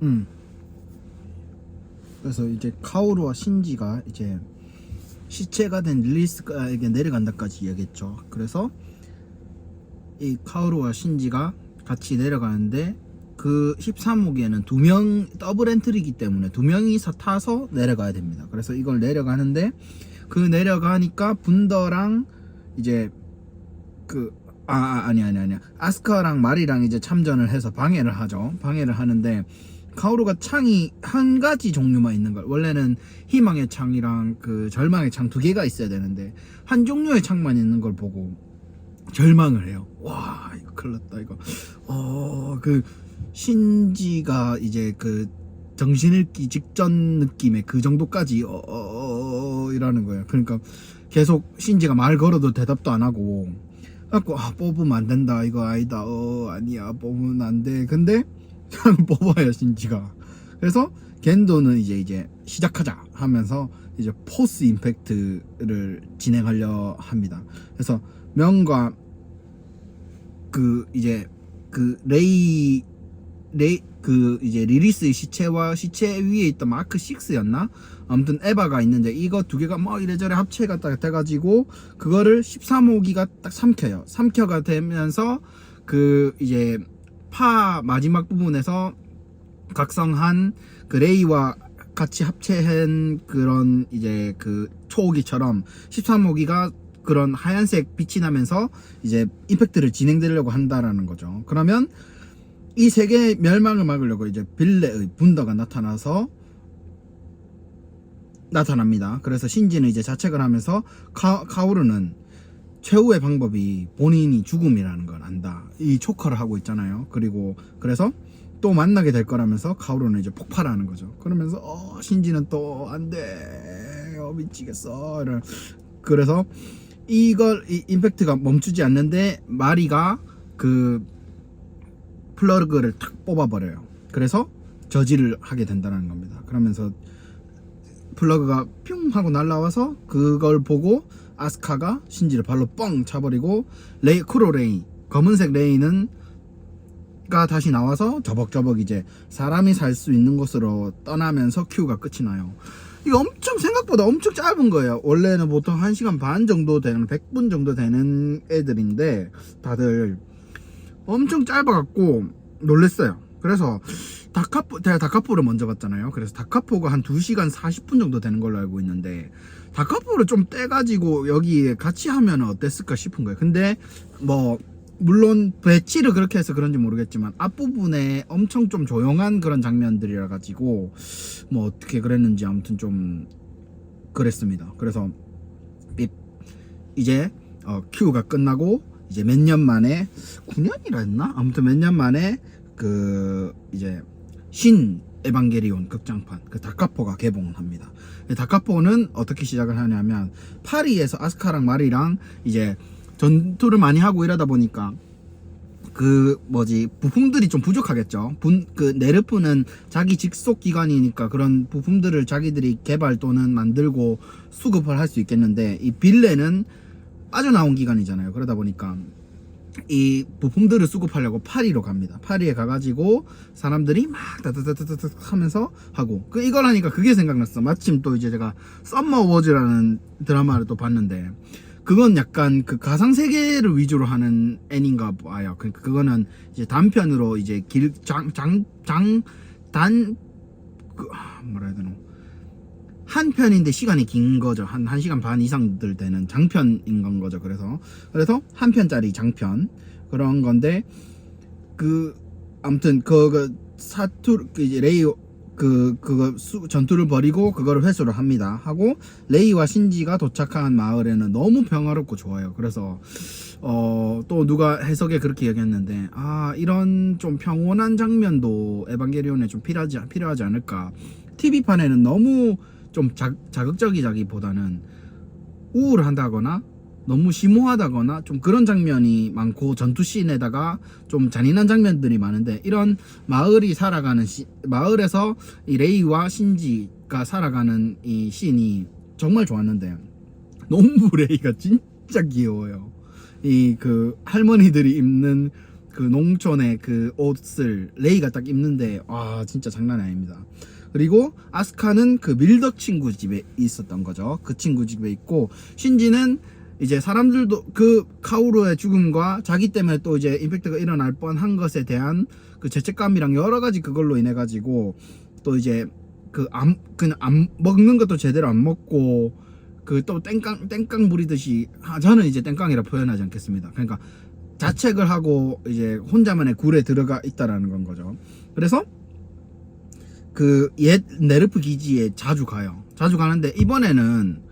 음. 그래서 이제 카오루와 신지가 이제 시체가 된 릴리스에게 내려간다까지 얘기했죠. 그래서 이 카오루와 신지가 같이 내려가는데 그 13호기에는 2명 더블 엔트리이기 때문에 2명이서 타서 내려가야 됩니다. 그래서 이걸 내려가는데 그 내려가니까 분더랑 이제 아니야 아스카랑 마리랑 이제 참전을 해서 방해를 하죠. 방해를 하는데 카오루가 창이 한 가지 종류만 있는 걸, 원래는 희망의 창이랑 그 절망의 창 2개가 있어야 되는데 한 종류의 창만 있는 걸 보고 절망을 해요. 와, 이거 큰일 났다 이거. 그 신지가 이제 그 정신읽기 직전 느낌의 그 정도까지 이라는 거예요. 그러니까 계속 신지가 말 걸어도 대답도 안 하고, 갖고 뽑으면 안 된다, 이거 아니다, 아니야, 뽑으면 안 돼. 근데 그냥 뽑아요, 신지가. 그래서 겐도는 이제 시작하자 하면서 이제 포스 임팩트를 진행하려 합니다. 그래서 명과 그 이제 그 그 이제 리리스의 시체와 시체 위에 있던 마크 6였나? 아무튼 에바가 있는데 이거 2개가 뭐 이래저래 합체가 딱 돼가지고 그거를 13호기가 딱 삼켜가 되면서 그 이제 파 마지막 부분에서 각성한 그 레이와 같이 합체한 그런 이제 그 초호기처럼 13호기가 그런 하얀색 빛이 나면서 이제 임팩트를 진행되려고 한다라는 거죠. 그러면 이 세계의 멸망을 막으려고 이제 빌레의 분더가 나타납니다. 그래서 신지는 이제 자책을 하면서 카오루는 최후의 방법이 본인이 죽음이라는 걸 안다, 이 초커를 하고 있잖아요. 그리고 그래서 또 만나게 될 거라면서 카오루는 이제 폭발하는 거죠. 그러면서 신지는 또 안돼, 미치겠어. 그래서 이 임팩트가 멈추지 않는데 마리가 그 플러그를 탁 뽑아버려요. 그래서 저지를 하게 된다는 겁니다. 그러면서 플러그가 뿅 하고 날라와서 그걸 보고 아스카가 신지를 발로 뻥 차버리고 크로레이, 검은색 레이는 가 다시 나와서 저벅저벅 이제 사람이 살 수 있는 곳으로 떠나면서 큐가 끝이 나요. 이거 생각보다 엄청 짧은 거예요. 원래는 보통 1시간 반 정도 되는, 100분 정도 되는 애들인데 다들 엄청 짧아갖고 놀랬어요. 그래서 제가 다카포를 먼저 봤잖아요. 그래서 다카포가 한 2시간 40분 정도 되는 걸로 알고 있는데 다카포를 좀 떼가지고 여기에 같이 하면 어땠을까 싶은 거예요. 근데 뭐 물론 배치를 그렇게 해서 그런지 모르겠지만 앞부분에 엄청 좀 조용한 그런 장면들이라 가지고 뭐 어떻게 그랬는지 아무튼 좀 그랬습니다. 그래서 이제 큐가 끝나고 이제 몇 년 만에, 9년이라 했나? 아무튼 몇 년 만에 그 이제 신 에반게리온 극장판 그 다카포가 개봉을 합니다. 다카포는 어떻게 시작을 하냐면 파리에서 아스카랑 마리랑 이제 전투를 많이 하고 이러다 보니까 부품들이 좀 부족하겠죠. 그 네르프는 자기 직속 기관이니까 그런 부품들을 자기들이 개발 또는 만들고 수급을 할 수 있겠는데, 이 빌레는 아주 나온 기관이잖아요. 그러다 보니까 이 부품들을 수급하려고 파리로 갑니다. 파리에 가가지고 사람들이 막 다다다다닥 하면서 하고, 이걸 하니까 그게 생각났어. 마침 또 이제 제가 썸머 워즈라는 드라마를 또 봤는데 그건 약간 그 가상세계를 위주로 하는 애니인가 봐요. 그거는 이제 단편으로 이제 뭐라 해야 되노? 한 편인데 시간이 긴 거죠. 한 1시간 반 이상들 되는 장편인 건 거죠. 그래서 한 편짜리 장편 그런 건데, 아무튼 이제 레이 전투를 벌이고 그거를 회수를 합니다. 하고 레이와 신지가 도착한 마을에는 너무 평화롭고 좋아요. 그래서 또 누가 해석에 그렇게 얘기했는데, 이런 좀 평온한 장면도 에반게리온에 좀 필요하지 않을까. TV판에는 너무 좀 자극적이자기보다는 우울하다거나 너무 심오하다거나 좀 그런 장면이 많고 전투씬에다가 좀 잔인한 장면들이 많은데, 이런 마을에서 이 레이와 신지가 살아가는 이 씬이 정말 좋았는데, 농부 레이가 진짜 귀여워요. 이 할머니들이 입는 그 농촌의 그 옷을 레이가 딱 입는데 와 진짜 장난이 아닙니다. 그리고 아스카는 그 밀덕 친구 집에 있었던 거죠. 그 친구 집에 있고, 신지는 이제 사람들도 그 카오루의 죽음과 자기 때문에 또 이제 임팩트가 일어날 뻔한 것에 대한 그 죄책감이랑 여러 가지 그걸로 인해 가지고 또 이제 그냥 안 먹는 것도 제대로 안 먹고 그 또 땡깡 부리듯이, 저는 이제 땡깡이라 표현하지 않겠습니다. 그러니까 자책을 하고 이제 혼자만의 굴에 들어가 있다라는 건 거죠. 그래서 그 옛 네르프 기지에 자주 가요. 자주 가는데 이번에는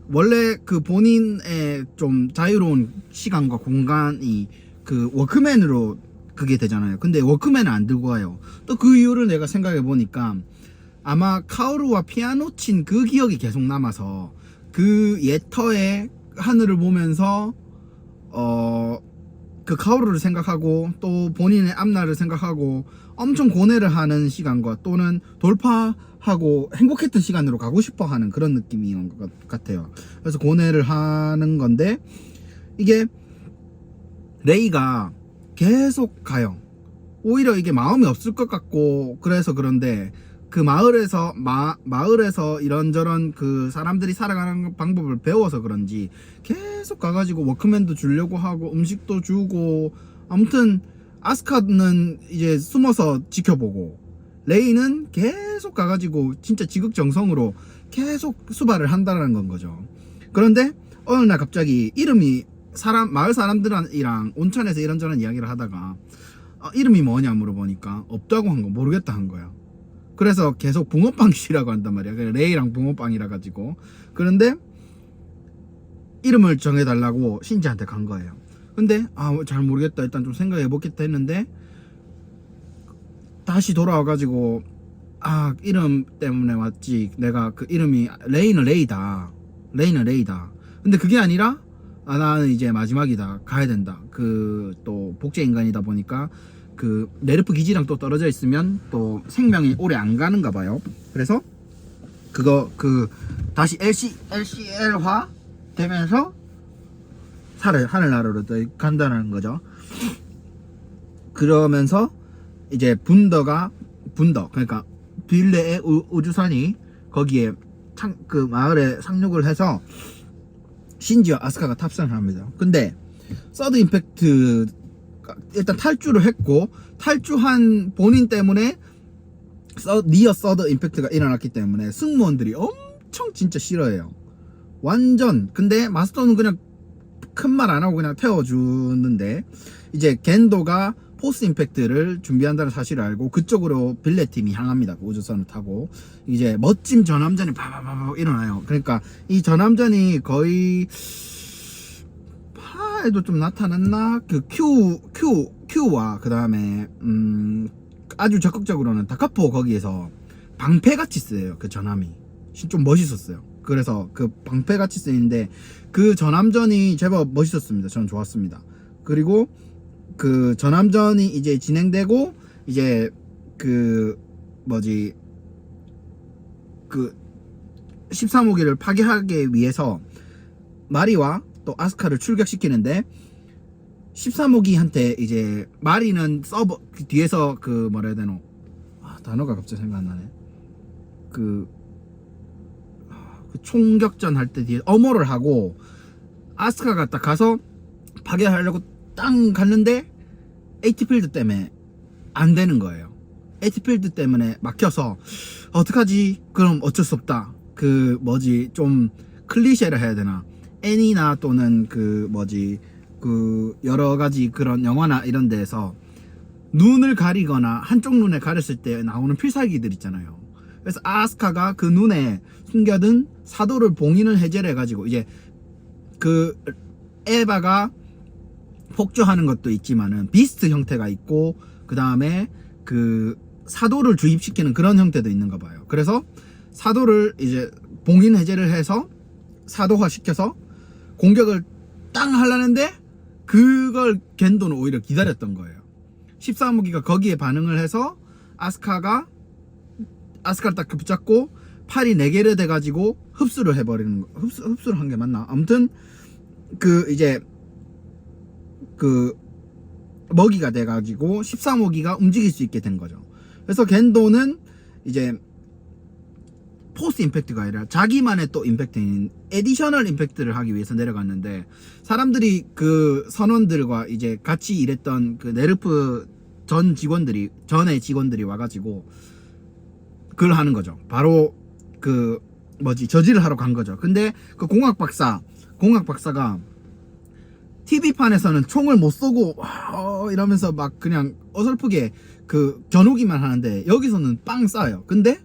원래 그 본인의 좀 자유로운 시간과 공간이 그 워크맨으로 그게 되잖아요. 근데 워크맨을 안 들고 가요. 또 그 이유를 내가 생각해 보니까 아마 카오루와 피아노 친 그 기억이 계속 남아서 그 옛터의 하늘을 보면서 그 카오루를 생각하고 또 본인의 앞날을 생각하고 엄청 고뇌를 하는 시간과 또는 돌파하고 행복했던 시간으로 가고 싶어 하는 그런 느낌인 것 같아요. 그래서 고뇌를 하는 건데, 이게 레이가 계속 가요. 오히려 이게 마음이 없을 것 같고 그래서 그런데 그 마을에서 이런저런 그 사람들이 살아가는 방법을 배워서 그런지 계속 가가지고 워크맨도 주려고 하고 음식도 주고, 아무튼 아스카는 이제 숨어서 지켜보고 레이는 계속 가가지고 진짜 지극정성으로 계속 수발을 한다는 건 거죠. 그런데 어느 날 갑자기 이름이 마을 사람들이랑 온천에서 이런저런 이야기를 하다가 이름이 뭐냐 물어보니까 없다고 한 거, 모르겠다 한 거야. 그래서 계속 붕어빵이라고 한단 말이야. 레이랑 붕어빵이라 가지고. 그런데 이름을 정해달라고 신지한테 간 거예요. 근데 잘 모르겠다, 일단 좀 생각해보겠다 했는데 다시 돌아와가지고 이름 때문에 왔지, 내가 그 이름이 레이는 레이다. 근데 그게 아니라 나는 이제 마지막이다, 가야 된다. 그 또 복제 인간이다 보니까 그 네르프 기지랑 또 떨어져 있으면 또 생명이 오래 안 가는가 봐요. 그래서 다시 LCL화 되면서 하늘나라로 또 간다는 거죠. 그러면서 이제 분더 그러니까 빌레의 우주선이 거기에 그 마을에 상륙을 해서 신지와 아스카가 탑승을 합니다. 근데 서드 임팩트 일단 탈주를 했고, 탈주한 본인 때문에 니어 서드 임팩트가 일어났기 때문에 승무원들이 엄청 진짜 싫어해요. 완전. 근데 마스터는 그냥 큰 말 안 하고 그냥 태워주는데, 이제 겐도가 포스 임팩트를 준비한다는 사실을 알고 그쪽으로 빌레 팀이 향합니다. 그 우주선을 타고 이제 멋진 전함전이 바바바바 일어나요. 그러니까 이 전함전이 거의 파에도 좀 나타났나? 그 큐와 그 다음에 아주 적극적으로는 다카포 거기에서 방패같이 쓰여요. 그 전함이 좀 멋있었어요. 그래서 그 방패같이 쓰이는데 그 전함전이 제법 멋있었습니다. 저는 좋았습니다. 그리고 그 전함전이 이제 진행되고 이제 그 13호기를 파괴하기 위해서 마리와 또 아스카를 출격시키는데, 13호기한테 이제 마리는 서버 뒤에서 그 뭐라 해야 되노, 단어가 갑자기 생각 안 나네. 그 총격전 할 때 뒤에 엄호를 하고 아스카가 딱 가서 파괴하려고 땅 갔는데 에이티필드 때문에 안 되는 거예요. 에이티필드 때문에 막혀서 어떡하지? 그럼 어쩔 수 없다. 좀 클리셰를 해야 되나? 애니나 또는 그 여러 가지 그런 영화나 이런 데에서 눈을 가리거나 한쪽 눈을 가렸을 때 나오는 필살기들 있잖아요. 그래서 아스카가 그 눈에 숨겨둔 사도를 봉인을 해제를 해가지고 이제 그 에바가 폭주하는 것도 있지만은 비스트 형태가 있고 그 다음에 그 사도를 주입시키는 그런 형태도 있는가 봐요. 그래서 사도를 이제 봉인 해제를 해서 사도화 시켜서 공격을 땅 하려는데 그걸 겐도는 오히려 기다렸던 거예요. 13호기가 거기에 반응을 해서 아스카를 딱 붙잡고 팔이 4개를 돼가지고 흡수를 해버리는 거. 흡수를 한 게 맞나? 아무튼 그 이제 그 먹이가 돼가지고 13호기가 움직일 수 있게 된 거죠. 그래서 겐도는 이제 포스 임팩트가 아니라 자기만의 또 임팩트인 에디셔널 임팩트를 하기 위해서 내려갔는데, 사람들이 그 선원들과 이제 같이 일했던 그 네르프 전의 직원들이 와가지고 그걸 하는 거죠. 바로 그 저지를 하러 간 거죠. 근데 그 공학 박사가 TV판에서는 총을 못 쏘고 이러면서 막 그냥 어설프게 그 겨누기만 하는데, 여기서는 빵 쏴요. 근데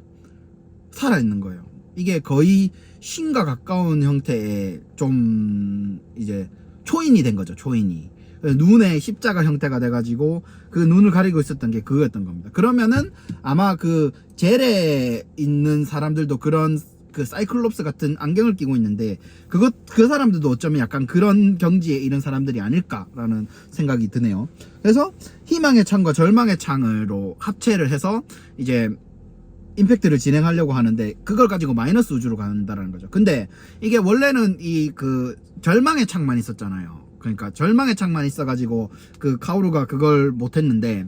살아있는 거예요. 이게 거의 신과 가까운 형태의 좀 이제 초인이 된 거죠. 초인이 눈에 십자가 형태가 돼가지고 그 눈을 가리고 있었던 게 그거였던 겁니다. 그러면은 아마 그 젤에 있는 사람들도 그런 그 사이클롭스 같은 안경을 끼고 있는데, 그 사람들도 어쩌면 약간 그런 경지에 이른 사람들이 아닐까라는 생각이 드네요. 그래서 희망의 창과 절망의 창으로 합체를 해서 이제 임팩트를 진행하려고 하는데, 그걸 가지고 마이너스 우주로 간다라는 거죠. 근데 이게 원래는 이 그 절망의 창만 있었잖아요. 그러니까 절망의 창만 있어가지고 그 카오루가 그걸 못했는데,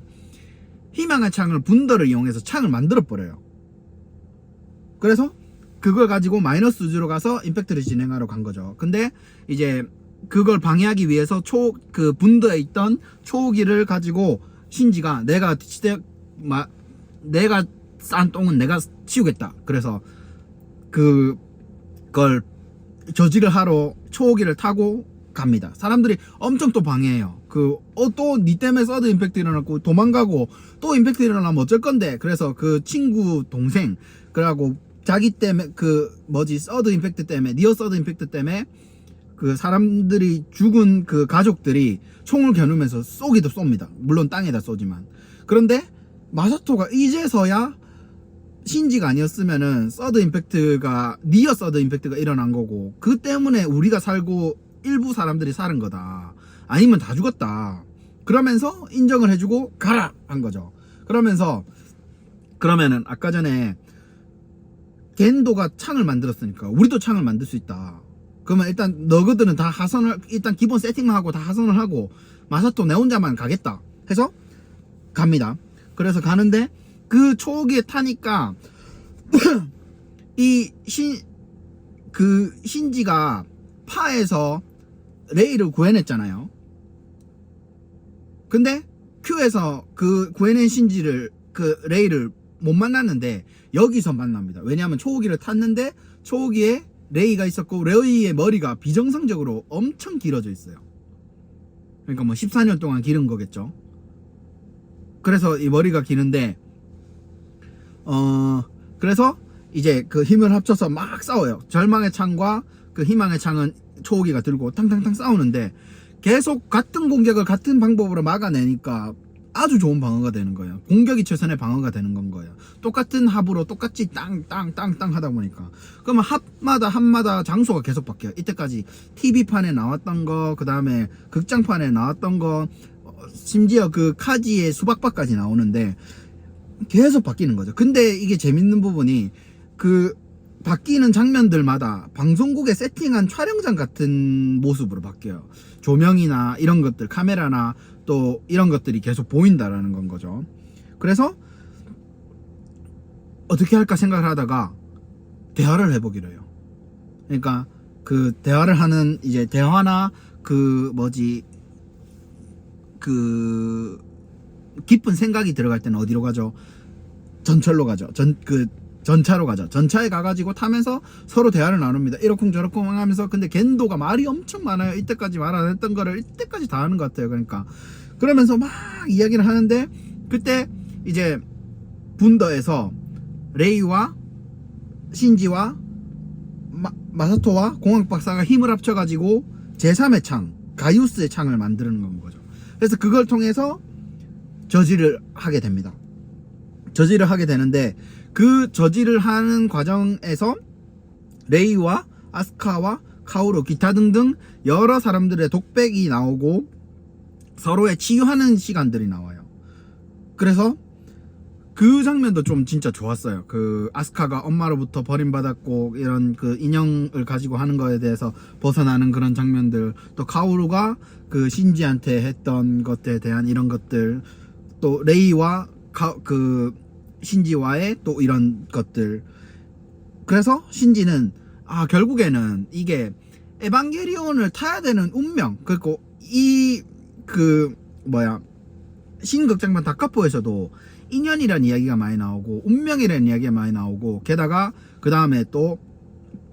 희망의 창을 분더를 이용해서 창을 만들어 버려요. 그래서 그걸 가지고 마이너스 우주로 가서 임팩트를 진행하러 간 거죠. 근데 이제 그걸 방해하기 위해서 그 분더에 있던 초호기를 가지고 신지가 내가 싼 똥은 내가 치우겠다. 그래서 그걸 저지를 하러 초호기를 타고 갑니다. 사람들이 엄청 또 방해해요. 또 니 때문에 서드 임팩트 일어났고 도망가고 또 임팩트 일어나면 어쩔 건데. 그래서 그 친구 동생, 그래갖고 자기 때문에 서드 임팩트 때문에, 니어 서드 임팩트 때문에 그 사람들이 죽은 그 가족들이 총을 겨누면서 쏘기도 쏩니다. 물론 땅에다 쏘지만. 그런데 마사토가 이제서야 신지가 아니었으면은 니어 서드 임팩트가 일어난 거고, 그 때문에 우리가 살고 일부 사람들이 사는 거다. 아니면 다 죽었다. 그러면서 인정을 해주고 가라 한 거죠. 그러면은 아까 전에 겐도가 창을 만들었으니까 우리도 창을 만들 수 있다. 그러면 일단 너희들은 다 일단 기본 세팅만 하고 다 하선을 하고 마사토 내 혼자만 가겠다 해서 갑니다. 그래서 가는데 그 초기에 타니까 신지가 파에서 레이를 구해냈잖아요. 근데 큐에서 그 구해낸 레이를 못 만났는데 여기서 만납니다. 왜냐하면 초호기를 탔는데 초호기에 레이가 있었고, 레이의 머리가 비정상적으로 엄청 길어져 있어요. 그러니까 14년 동안 기른 거겠죠. 그래서 이 머리가 기는데 그래서 이제 그 힘을 합쳐서 막 싸워요. 절망의 창과 그 희망의 창은 초호기가 들고 탕탕탕 싸우는데, 계속 같은 공격을 같은 방법으로 막아내니까 아주 좋은 방어가 되는 거예요. 공격이 최선의 방어가 되는 건 거예요. 똑같은 합으로 똑같이 땅땅땅땅 하다 보니까. 그러면 합마다 장소가 계속 바뀌어요. 이때까지 TV판에 나왔던 거, 그 다음에 극장판에 나왔던 거, 심지어 그 카지의 수박바까지 나오는데 계속 바뀌는 거죠. 근데 이게 재밌는 부분이 그 바뀌는 장면들마다 방송국에 세팅한 촬영장 같은 모습으로 바뀌어요. 조명이나 이런 것들, 카메라나 또 이런 것들이 계속 보인다라는 건 거죠. 그래서 어떻게 할까 생각을 하다가 대화를 해보기로 해요. 그러니까 그 대화를 하는 이제 대화나 깊은 생각이 들어갈 때는 어디로 가죠? 전철로 가죠. 전차로 가죠. 전차에 가가지고 타면서 서로 대화를 나눕니다. 이러쿵저러쿵 하면서. 근데 겐도가 말이 엄청 많아요. 이때까지 말 안 했던 거를 이때까지 다 하는 것 같아요. 그러니까 그러면서 막 이야기를 하는데, 그때 이제 분더에서 레이와 신지와 마사토와 공학 박사가 힘을 합쳐가지고 제3의 창, 가이우스의 창을 만드는 건 거죠. 그래서 그걸 통해서 저지를 하게 됩니다. 저지를 하게 되는데, 그 저지를 하는 과정에서 레이와 아스카와 카오루, 기타 등등 여러 사람들의 독백이 나오고 서로의 치유하는 시간들이 나와요. 그래서 그 장면도 좀 진짜 좋았어요. 그 아스카가 엄마로부터 버림받았고 이런 그 인형을 가지고 하는 거에 대해서 벗어나는 그런 장면들, 또 카오루가 그 신지한테 했던 것에 대한 이런 것들, 또 레이와 그 신지와의 또 이런 것들. 그래서 신지는 결국에는 이게 에반게리온을 타야 되는 운명, 그리고 이 그 신극장판 다카포에서도 인연이라는 이야기가 많이 나오고 운명이라는 이야기가 많이 나오고, 게다가 그 다음에 또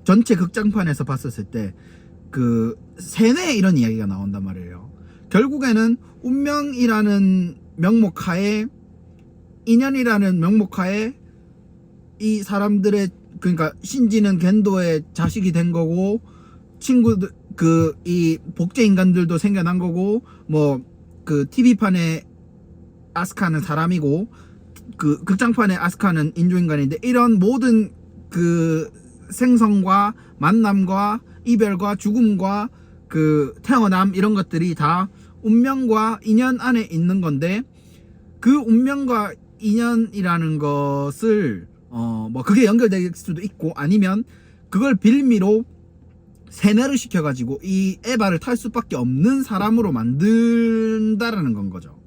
전체 극장판에서 봤었을 때 그 세뇌 이런 이야기가 나온단 말이에요. 결국에는 운명이라는 명목하에, 인연이라는 명목하에 이 사람들의, 그러니까 신지는 겐도의 자식이 된 거고, 친구들 이 복제 인간들도 생겨난 거고, 그 TV판에 아스카는 사람이고 그 극장판의 아스카는 인조인간인데, 이런 모든 그 생성과 만남과 이별과 죽음과 그 태어남, 이런 것들이 다 운명과 인연 안에 있는 건데, 그 운명과 인연이라는 것을 그게 연결될 수도 있고, 아니면 그걸 빌미로 세뇌를 시켜가지고 이 에바를 탈 수밖에 없는 사람으로 만든다라는 건 거죠.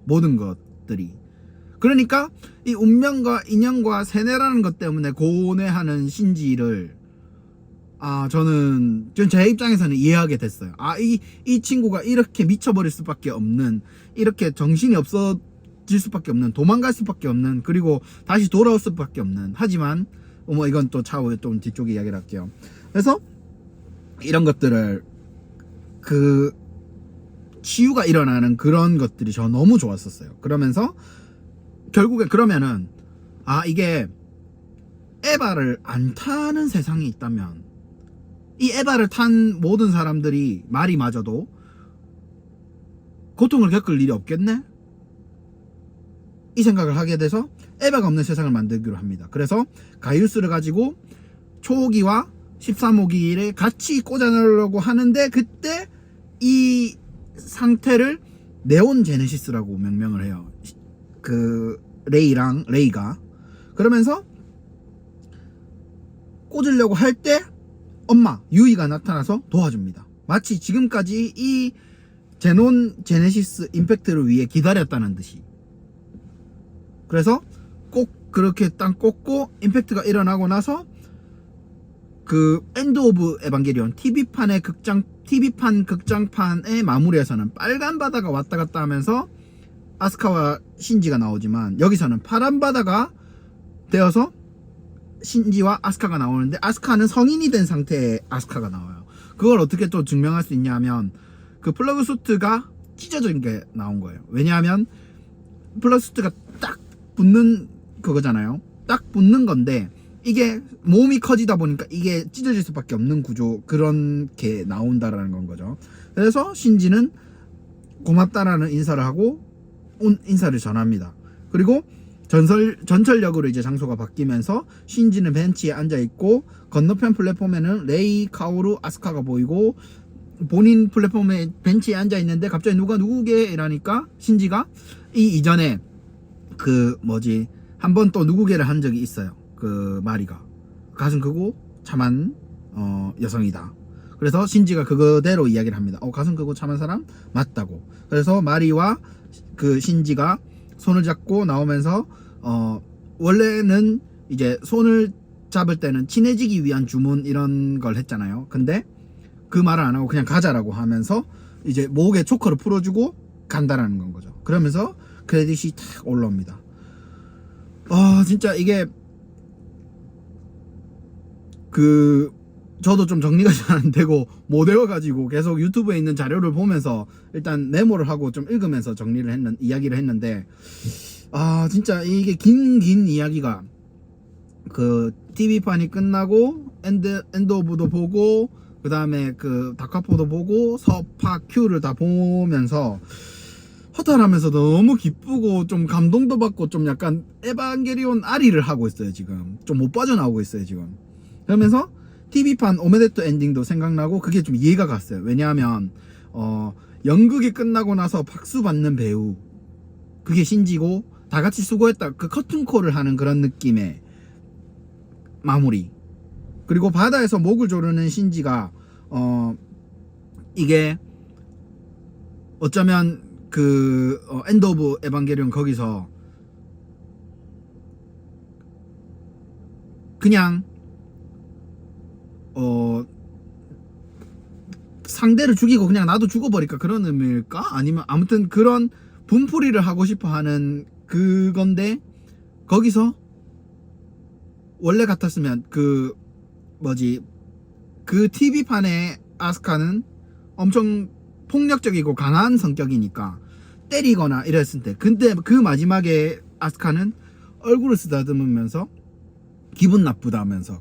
모든 것들이. 그러니까 이 운명과 인연과 세뇌라는 것 때문에 고뇌하는 신지를 저는 제 입장에서는 이해하게 됐어요. 이 친구가 이렇게 미쳐버릴 수밖에 없는, 이렇게 정신이 없어질 수밖에 없는, 도망갈 수밖에 없는, 그리고 다시 돌아올 수밖에 없는. 하지만 이건 또 차후에 좀 뒤쪽에 이야기를 할게요. 그래서 이런 것들을 그 치유가 일어나는 그런 것들이 저 너무 좋았었어요. 그러면서 결국에 그러면은 이게 에바를 안 타는 세상이 있다면, 이 에바를 탄 모든 사람들이 마리마저도 고통을 겪을 일이 없겠네? 이 생각을 하게 돼서 에바가 없는 세상을 만들기로 합니다. 그래서 가이루스를 가지고 초호기와 13호기를 같이 꽂아넣으려고 하는데, 그때 이 상태를 네온 제네시스라고 명명을 해요. 그 레이가. 그러면서 꽂으려고 할 때 엄마 유이가 나타나서 도와줍니다. 마치 지금까지 이 제논 제네시스 임팩트를 위해 기다렸다는 듯이. 그래서 꼭 그렇게 딱 꽂고 임팩트가 일어나고 나서 그 엔드 오브 에반게리온 TV판 극장판의 마무리에서는 빨간 바다가 왔다 갔다 하면서 아스카와 신지가 나오지만, 여기서는 파란 바다가 되어서 신지와 아스카가 나오는데, 아스카는 성인이 된 상태의 아스카가 나와요. 그걸 어떻게 또 증명할 수 있냐면, 그 플러그 수트가 찢어진 게 나온 거예요. 왜냐하면 플러그 수트가 딱 붙는 그거잖아요. 딱 붙는 건데, 이게 몸이 커지다 보니까 이게 찢어질 수밖에 없는 구조, 그런 게 나온다라는 건 거죠. 그래서 신지는 고맙다라는 인사를 하고 인사를 전합니다. 그리고 전철역으로 이제 장소가 바뀌면서 신지는 벤치에 앉아 있고, 건너편 플랫폼에는 레이, 카오루, 아스카가 보이고, 본인 플랫폼에 벤치에 앉아 있는데 갑자기 누가 누구게 이러니까 신지가 이전에 한번 또 누구게를 한 적이 있어요. 그 마리가 가슴 크고 참한 여성이다. 그래서 신지가 그거대로 이야기를 합니다. 가슴 크고 참한 사람 맞다고. 그래서 마리와 그 신지가 손을 잡고 나오면서 원래는 이제 손을 잡을 때는 친해지기 위한 주문 이런 걸 했잖아요. 근데 그 말을 안 하고 그냥 가자라고 하면서 이제 목에 초커를 풀어주고 간다라는 건 거죠. 그러면서 크레딧이 탁 올라옵니다. 진짜 이게 저도 좀 정리가 잘 안 되고 못 외워가지고 계속 유튜브에 있는 자료를 보면서 일단 메모를 하고 좀 읽으면서 이야기를 했는데, 진짜 이게 긴 이야기가, 그 TV판이 끝나고 엔드 오브도 보고, 그 다음에 그 다카포도 보고, 서파 큐를 다 보면서 허탈하면서 너무 기쁘고 좀 감동도 받고 좀 약간 에반게리온 아리를 하고 있어요. 지금 좀 못 빠져나오고 있어요 지금. 그러면서 TV판 오메데토 엔딩도 생각나고, 그게 좀 이해가 갔어요. 왜냐하면 연극이 끝나고 나서 박수 받는 배우, 그게 신지고, 다 같이 수고했다 그 커튼콜을 하는 그런 느낌의 마무리. 그리고 바다에서 목을 조르는 신지가 이게 어쩌면 그 엔드 오브 에반게리온 거기서 그냥 상대를 죽이고 그냥 나도 죽어버릴까 그런 의미일까? 아니면 아무튼 그런 분풀이를 하고 싶어 하는 그건데 거기서 원래 같았으면 그 뭐지 그 TV판의 아스카는 엄청 폭력적이고 강한 성격이니까 때리거나 이랬을 때 근데 그 마지막에 아스카는 얼굴을 쓰다듬으면서 기분 나쁘다 하면서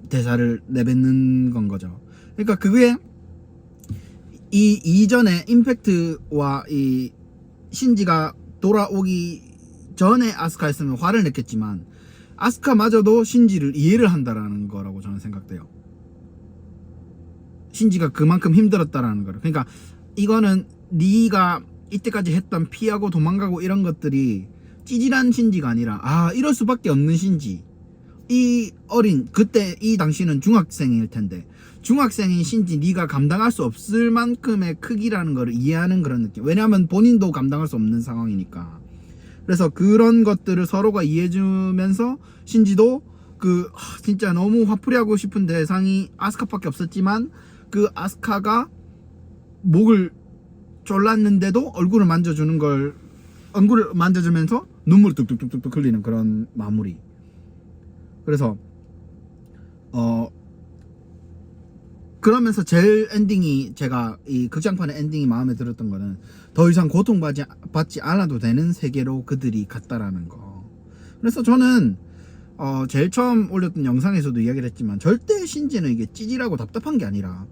대사를 내뱉는 건 거죠. 그러니까 그게 이 이전에 임팩트와 이 신지가 돌아오기 전에 아스카였으면 화를 냈겠지만 아스카마저도 신지를 이해를 한다라는 거라고 저는 생각돼요. 신지가 그만큼 힘들었다라는 거를. 그러니까 이거는 네가 이때까지 했던 피하고 도망가고 이런 것들이 찌질한 신지가 아니라 아 이럴 수밖에 없는 신지. 이 어린 그때 이 당시는 중학생일 텐데 중학생인 신지 네가 감당할 수 없을 만큼의 크기라는 걸 이해하는 그런 느낌. 왜냐하면 본인도 감당할 수 없는 상황이니까. 그래서 그런 것들을 서로가 이해해주면서 신지도 그 진짜 너무 화풀이하고 싶은 대상이 아스카밖에 없었지만 그 아스카가 목을 졸랐는데도 얼굴을 만져주면서 눈물이 뚝뚝뚝뚝 흘리는 그런 마무리. 그래서 그러면서 제일 엔딩이 제가 이 극장판의 엔딩이 마음에 들었던 거는 더 이상 고통받지 않아도 되는 세계로 그들이 갔다라는 거. 그래서 저는 제일 처음 올렸던 영상에서도 이야기를 했지만 절대 신지는 이게 찌질하고 답답한 게 아니라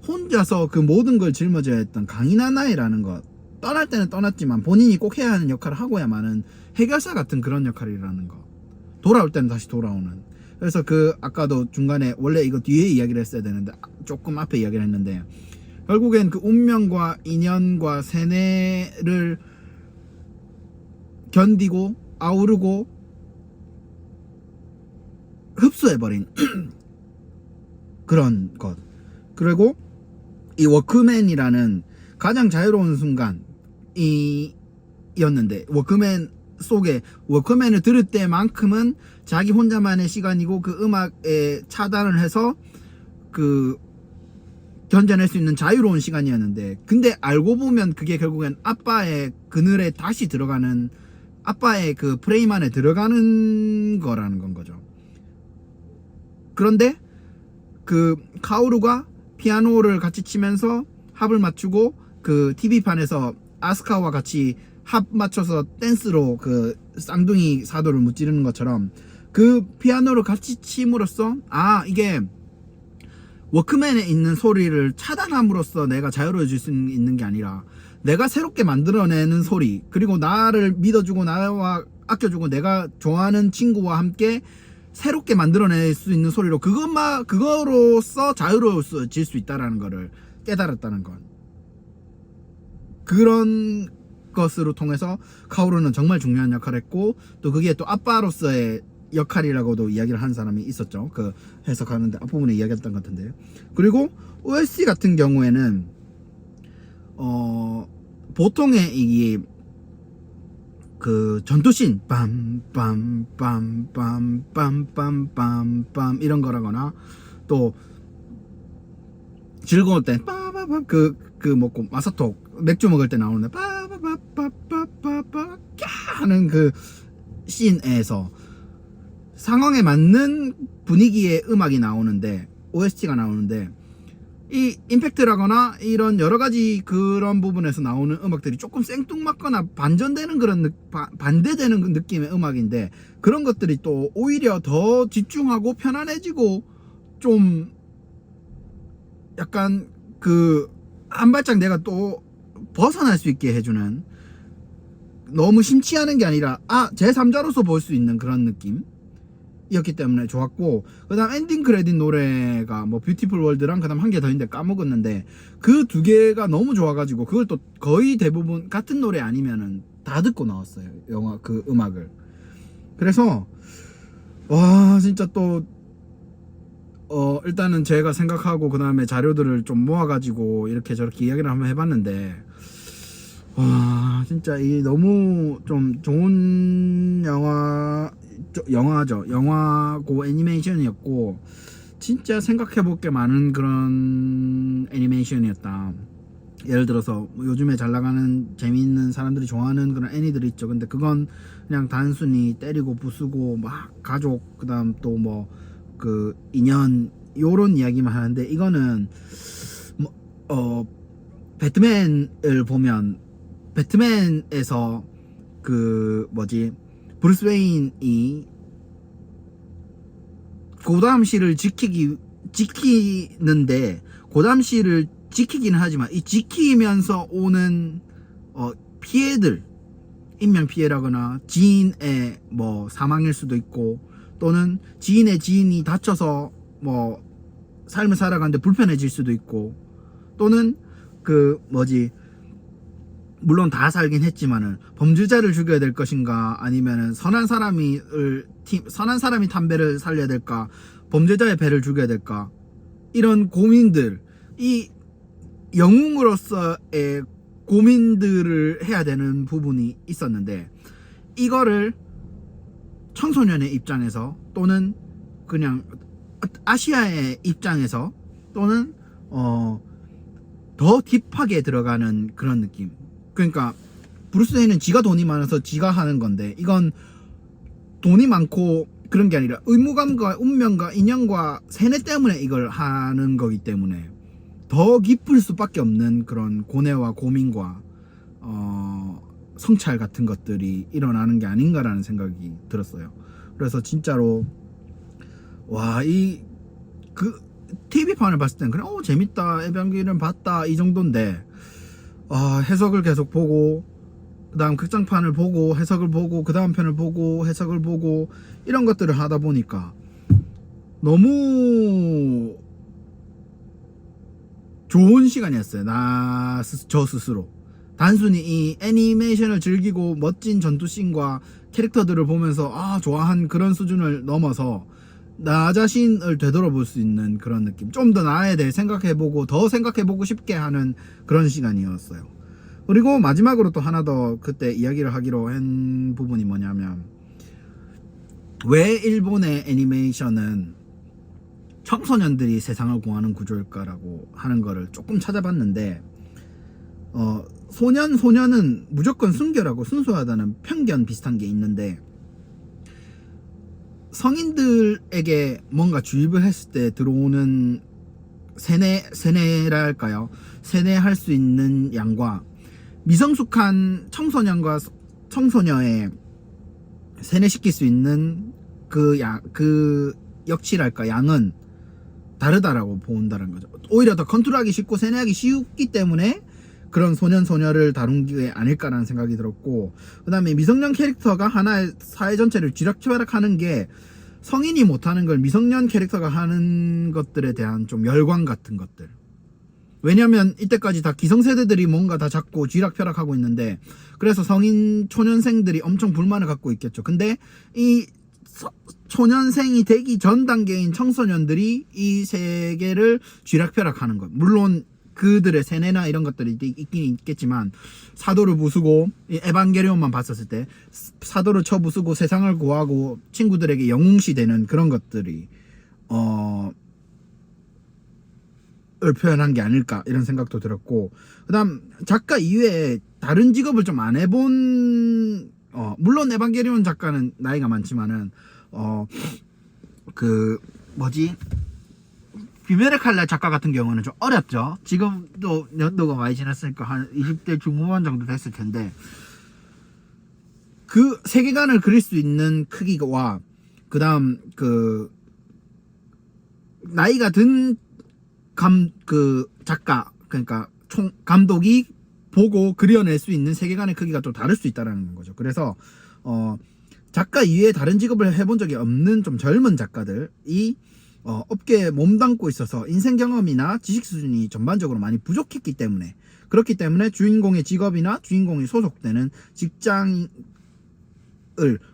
혼자서 그 모든 걸 짊어져야 했던 강인하나이라는 것. 떠날 때는 떠났지만 본인이 꼭 해야 하는 역할을 하고야만은 해결사 같은 그런 역할이라는 거. 돌아올 때는 다시 돌아오는. 그래서 그 아까도 중간에 원래 이거 뒤에 이야기를 했어야 되는데 조금 앞에 이야기를 했는데 결국엔 그 운명과 인연과 세뇌를 견디고 아우르고 흡수해버린 그런 것. 그리고 이 워크맨이라는 가장 자유로운 순간이었는데 워크맨 속에 워크맨을 들을 때만큼은 자기 혼자만의 시간이고 그 음악에 차단을 해서 그 견뎌낼 수 있는 자유로운 시간이었는데 근데 알고 보면 그게 결국엔 아빠의 그늘에 다시 들어가는 아빠의 그 프레임 안에 들어가는 거라는 건 거죠. 그런데 그 카오루가 피아노를 같이 치면서 합을 맞추고 그 TV판에서 아스카와 같이 합 맞춰서 댄스로 그 쌍둥이 사도를 무찌르는 것처럼 그 피아노를 같이 침으로써 아 이게 워크맨에 있는 소리를 차단함으로써 내가 자유로워질 수 있는 게 아니라 내가 새롭게 만들어내는 소리 그리고 나를 믿어주고 나와 아껴주고 내가 좋아하는 친구와 함께 새롭게 만들어낼 수 있는 소리로 그거로써 자유로워질 수 있다라는 거를 깨달았다는 건 그런 것으로 통해서 카오루는 정말 중요한 역할을 했고 또 그게 또 아빠로서의 역할이라고도 이야기를 한 사람이 있었죠. 그 해석하는데 앞부분에 이야기했던 것 같은데. 그리고 OST 같은 경우에는 보통의 이 그 전투씬 빰빰빰빰빰빰빰빰 이런 거라거나 또 즐거울 때 빠바밤 그 먹고 마사토 맥주 먹을 때 나오는 빠바바바바바바 하는 그 씬에서 상황에 맞는 분위기의 음악이 나오는데 OST가 나오는데 이 임팩트라거나 이런 여러 가지 그런 부분에서 나오는 음악들이 조금 생뚱맞거나 반전되는 그런 반대되는 느낌의 음악인데 그런 것들이 또 오히려 더 집중하고 편안해지고 좀 약간 그 한 발짝 내가 또 벗어날 수 있게 해주는 너무 심취하는 게 아니라 제3자로서 볼 수 있는 그런 느낌이었기 때문에 좋았고 그 다음 엔딩 크레딧 노래가 뭐 뷰티풀 월드랑 그 다음 한 개 더 있는데 까먹었는데 그 두 개가 너무 좋아가지고 그걸 또 거의 대부분 같은 노래 아니면은 다 듣고 나왔어요. 영화 그 음악을. 그래서 와 진짜 또 일단은 제가 생각하고 그 다음에 자료들을 좀 모아가지고 이렇게 저렇게 이야기를 한번 해봤는데 와 진짜 이 너무 좀 좋은 영화죠. 영화고 애니메이션이었고 진짜 생각해볼 게 많은 그런 애니메이션이었다. 예를 들어서 뭐 요즘에 잘 나가는 재미있는 사람들이 좋아하는 그런 애니들이 있죠. 근데 그건 그냥 단순히 때리고 부수고 막 가족 그다음 또 뭐 그 인연 요런 이야기만 하는데 이거는 배트맨을 보면 배트맨에서 그 뭐지 브루스 웨인이 고담시를 지키는데 고담시를 지키기는 하지만 이 지키면서 오는 피해들 인명 피해라거나 지인의 뭐 사망일 수도 있고 또는 지인의 지인이 다쳐서 뭐 삶을 살아가는데 불편해질 수도 있고 또는 그 뭐지 물론 다 살긴 했지만은 범죄자를 죽여야 될 것인가 아니면은 선한 사람이 담배를 살려야 될까 범죄자의 배를 죽여야 될까 이런 고민들 이 영웅으로서의 고민들을 해야 되는 부분이 있었는데 이거를 청소년의 입장에서 또는 그냥 아시아의 입장에서 또는 더 딥하게 들어가는 그런 느낌. 그러니까 브루스 웨이는 지가 돈이 많아서 지가 하는 건데 이건 돈이 많고 그런 게 아니라 의무감과 운명과 인연과 세뇌 때문에 이걸 하는 거기 때문에 더 깊을 수밖에 없는 그런 고뇌와 고민과 성찰 같은 것들이 일어나는 게 아닌가라는 생각이 들었어요. 그래서 진짜로 와 이 그 TV판을 봤을 때는 그냥 재밌다 에반게리온 봤다 이 정도인데 해석을 계속 보고 그 다음 극장판을 보고 해석을 보고 그 다음 편을 보고 해석을 보고 이런 것들을 하다 보니까 너무 좋은 시간이었어요. 저 스스로 단순히 이 애니메이션을 즐기고 멋진 전투씬과 캐릭터들을 보면서 좋아한 그런 수준을 넘어서 나 자신을 되돌아볼 수 있는 그런 느낌, 좀 더 나에 대해 생각해보고 더 생각해보고 싶게 하는 그런 시간이었어요. 그리고 마지막으로 또 하나 더 그때 이야기를 하기로 한 부분이 뭐냐면 왜 일본의 애니메이션은 청소년들이 세상을 구하는 구조일까라고 하는 거를 조금 찾아봤는데 소년은 무조건 순결하고 순수하다는 편견 비슷한 게 있는데 성인들에게 뭔가 주입을 했을 때 들어오는 세뇌랄까요? 세뇌할 수 있는 양과 미성숙한 청소년과 청소녀의 세뇌시킬 수 있는 그 역치랄까 양은 다르다라고 본다는 거죠. 오히려 더 컨트롤하기 쉽고 세뇌하기 쉽기 때문에 그런 소년을 다룬 게 아닐까라는 생각이 들었고, 그 다음에 미성년 캐릭터가 하나의 사회 전체를 쥐락펴락하는 게 성인이 못하는 걸 미성년 캐릭터가 하는 것들에 대한 좀 열광 같은 것들. 왜냐면 이때까지 다 기성세대들이 뭔가 다 잡고 쥐락펴락하고 있는데 그래서 성인 초년생들이 엄청 불만을 갖고 있겠죠. 근데 이 초년생이 되기 전 단계인 청소년들이 이 세계를 쥐락펴락하는 것, 물론 그들의 세뇌나 이런 것들이 있긴 있겠지만 사도를 부수고 에반게리온만 봤었을 때 사도를 쳐부수고 세상을 구하고 친구들에게 영웅시 되는 그런 것들이 을 표현한 게 아닐까 이런 생각도 들었고, 그 다음 작가 이외에 다른 직업을 좀 안 해본 물론 에반게리온 작가는 나이가 많지만은 그 뭐지 비메르 칼날 작가 같은 경우는 좀 어렵죠. 지금도 연도가 많이 지났으니까 한 20대 중후반 정도 됐을 텐데 그 세계관을 그릴 수 있는 크기와 그 다음 그 나이가 든 그 작가, 그러니까 감독이 보고 그려낼 수 있는 세계관의 크기가 좀 다를 수 있다는 거죠. 그래서 작가 이외에 다른 직업을 해본 적이 없는 좀 젊은 작가들이 업계에 몸담고 있어서 인생 경험이나 지식 수준이 전반적으로 많이 부족했기 때문에, 그렇기 때문에 주인공의 직업이나 주인공이 소속되는 직장을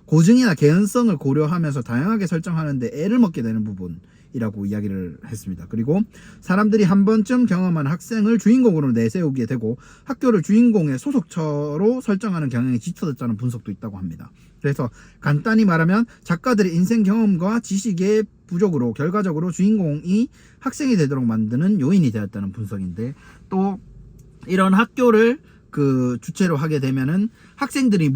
고증이나 개연성을 고려하면서 다양하게 설정하는데 애를 먹게 되는 부분이라고 이야기를 했습니다. 그리고 사람들이 한 번쯤 경험한 학생을 주인공으로 내세우게 되고 학교를 주인공의 소속처로 설정하는 경향이 짙어졌다는 분석도 있다고 합니다. 그래서 간단히 말하면 작가들의 인생 경험과 지식의 부족으로 결과적으로 주인공이 학생이 되도록 만드는 요인이 되었다는 분석인데, 또 이런 학교를 그 주체로 하게 되면은 학생들이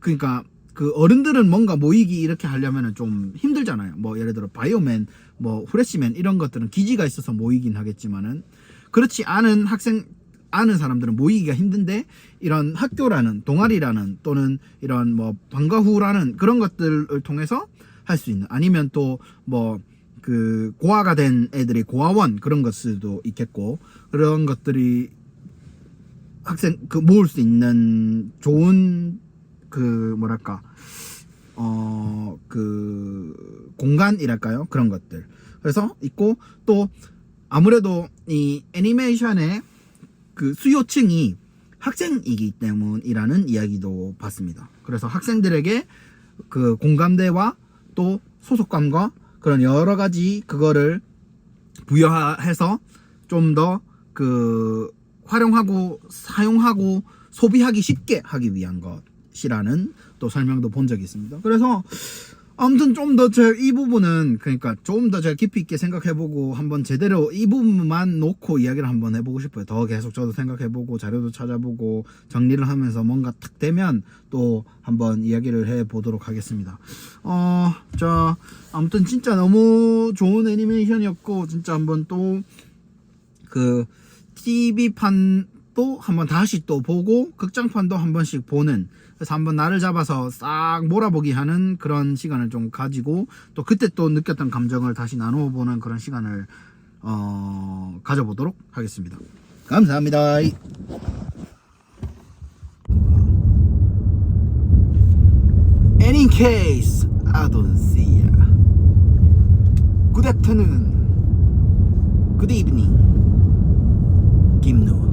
그러니까 그 어른들은 뭔가 모이기 이렇게 하려면은 좀 힘들잖아요. 뭐 예를 들어 바이오맨, 뭐 후레쉬맨 이런 것들은 기지가 있어서 모이긴 하겠지만은, 그렇지 않은 사람들은 모이기가 힘든데, 이런 학교라는 동아리라는 또는 이런 뭐 방과후라는 그런 것들을 통해서 할 수 있는, 아니면 또 뭐 그 고아가 된 애들이 고아원 그런 것들도 있겠고, 그런 것들이 학생 그 모을 수 있는 좋은 그 뭐랄까 그 공간이랄까요, 그런 것들. 그래서 있고, 또 아무래도 이 애니메이션의 그 수요층이 학생이기 때문이라는 이야기도 봤습니다. 그래서 학생들에게 그 공감대와 또 소속감과 그런 여러 가지 그거를 부여해서 좀 더 그 활용하고 사용하고 소비하기 쉽게 하기 위한 것이라는 또 설명도 본 적이 있습니다. 그래서 아무튼 좀 더 이 부분은, 그러니까 좀 더 제가 깊이 있게 생각해보고 한번 제대로 이 부분만 놓고 이야기를 한번 해보고 싶어요. 더 계속 저도 생각해보고 자료도 찾아보고 정리를 하면서 뭔가 탁 되면 또 한번 이야기를 해보도록 하겠습니다. 아무튼 진짜 너무 좋은 애니메이션이었고, 진짜 한번 또 그 TV판도 한번 다시 또 보고 극장판도 한 번씩 보는, 그래서 한번 날을 잡아서 싹 몰아보기 하는 그런 시간을 좀 가지고, 또 그때 또 느꼈던 감정을 다시 나누어 보는 그런 시간을 가져보도록 하겠습니다. 감사합니다. And in case I don't see ya, good afternoon, good evening, 김누.